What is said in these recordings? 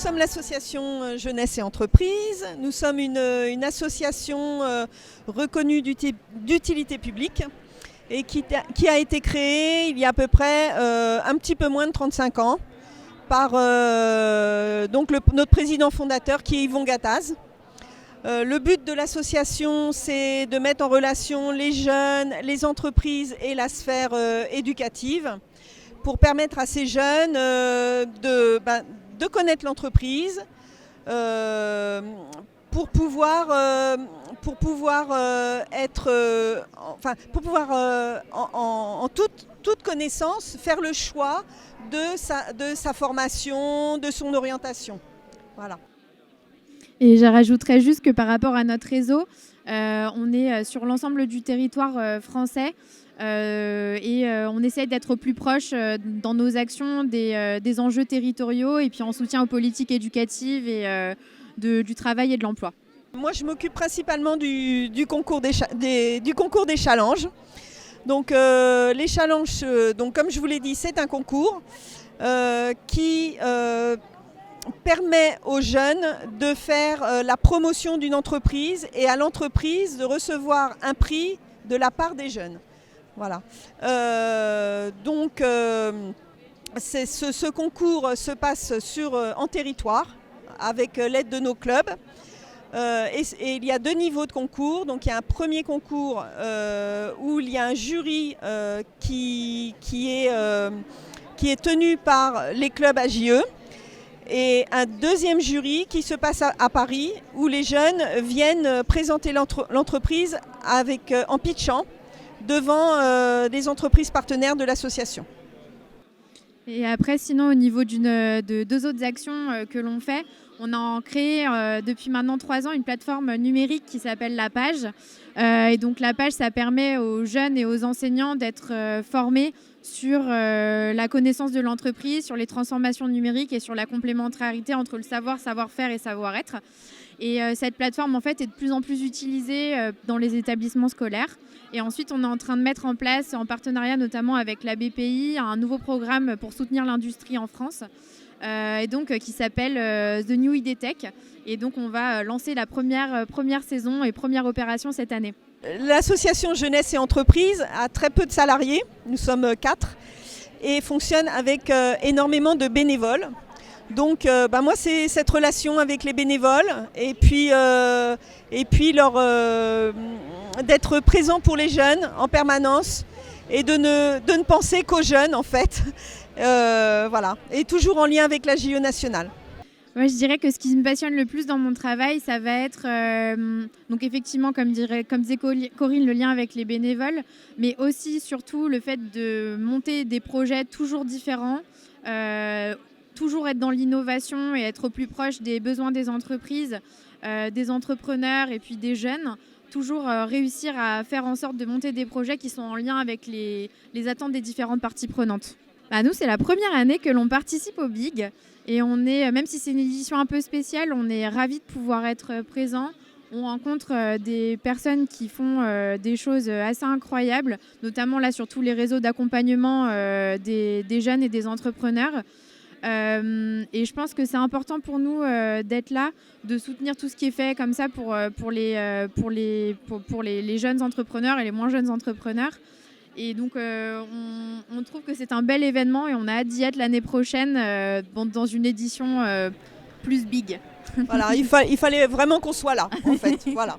sommes l'association Jeunesse et Entreprise. Nous sommes une association reconnue d'utilité publique et qui a été créée il y a à peu près un petit peu moins de 35 ans par notre président fondateur qui est Yvon Gattaz. Le but de l'association, c'est de mettre en relation les jeunes, les entreprises et la sphère éducative pour permettre à ces jeunes de connaître l'entreprise, pour pouvoir en toute connaissance faire le choix de sa formation, de son orientation. Voilà. Et je rajouterais juste que par rapport à notre réseau, on est sur l'ensemble du territoire français et on essaie d'être au plus proche dans nos actions des enjeux territoriaux et puis en soutien aux politiques éducatives et du travail et de l'emploi. Moi, je m'occupe principalement du concours des challenges. Donc, les challenges, comme je vous l'ai dit, c'est un concours qui permet aux jeunes de faire la promotion d'une entreprise et à l'entreprise de recevoir un prix de la part des jeunes. Voilà. Ce concours se passe en territoire avec l'aide de nos clubs. Et il y a 2 niveaux de concours. Donc il y a un premier concours où il y a un jury qui est tenu par les clubs AJE. Et un deuxième jury qui se passe à Paris où les jeunes viennent présenter l'entreprise en pitchant devant des entreprises partenaires de l'association. Et après, sinon, au niveau de 2 autres actions que l'on fait, on a créé depuis maintenant 3 ans une plateforme numérique qui s'appelle La Page. Et donc La Page, ça permet aux jeunes et aux enseignants d'être formés sur la connaissance de l'entreprise, sur les transformations numériques et sur la complémentarité entre le savoir-faire et savoir-être. Et cette plateforme, en fait, est de plus en plus utilisée dans les établissements scolaires. Et ensuite, on est en train de mettre en place, en partenariat notamment avec la BPI, un nouveau programme pour soutenir l'industrie en France, et donc qui s'appelle The New IDTech. Et donc, on va lancer la première saison et première opération cette année. L'association Jeunesse et Entreprise a très peu de salariés, nous sommes 4, et fonctionne avec énormément de bénévoles. Donc moi c'est cette relation avec les bénévoles et puis d'être présent pour les jeunes en permanence et de ne penser qu'aux jeunes en fait. Voilà. Et toujours en lien avec la JE nationale. Moi, je dirais que ce qui me passionne le plus dans mon travail, ça va être, donc effectivement, comme disait Corinne, le lien avec les bénévoles, mais aussi, surtout, le fait de monter des projets toujours différents, toujours être dans l'innovation et être au plus proche des besoins des entreprises, des entrepreneurs et puis des jeunes. Toujours réussir à faire en sorte de monter des projets qui sont en lien avec les attentes des différentes parties prenantes. Nous, c'est la première année que l'on participe au BIG. Et on est, même si c'est une édition un peu spéciale, on est ravis de pouvoir être présents. On rencontre des personnes qui font des choses assez incroyables, notamment là sur tous les réseaux d'accompagnement des jeunes et des entrepreneurs. Et je pense que c'est important pour nous d'être là, de soutenir tout ce qui est fait comme ça pour les jeunes entrepreneurs et les moins jeunes entrepreneurs. Et donc, on trouve que c'est un bel événement et on a hâte d'y être l'année prochaine dans une édition plus big. Voilà, il fallait vraiment qu'on soit là, en fait. Voilà.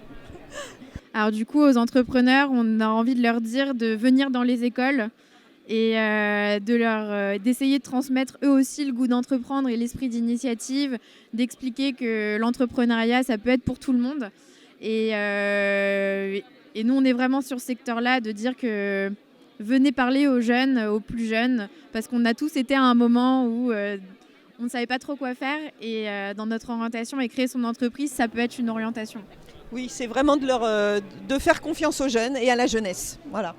Alors du coup, aux entrepreneurs, on a envie de leur dire de venir dans les écoles et d'essayer de transmettre eux aussi le goût d'entreprendre et l'esprit d'initiative, d'expliquer que l'entrepreneuriat, ça peut être pour tout le monde. Et nous, on est vraiment sur ce secteur-là, de dire que venez parler aux jeunes, aux plus jeunes, parce qu'on a tous été à un moment où on ne savait pas trop quoi faire. Et dans notre orientation, et créer son entreprise, ça peut être une orientation. Oui, c'est vraiment de faire confiance aux jeunes et à la jeunesse. Voilà.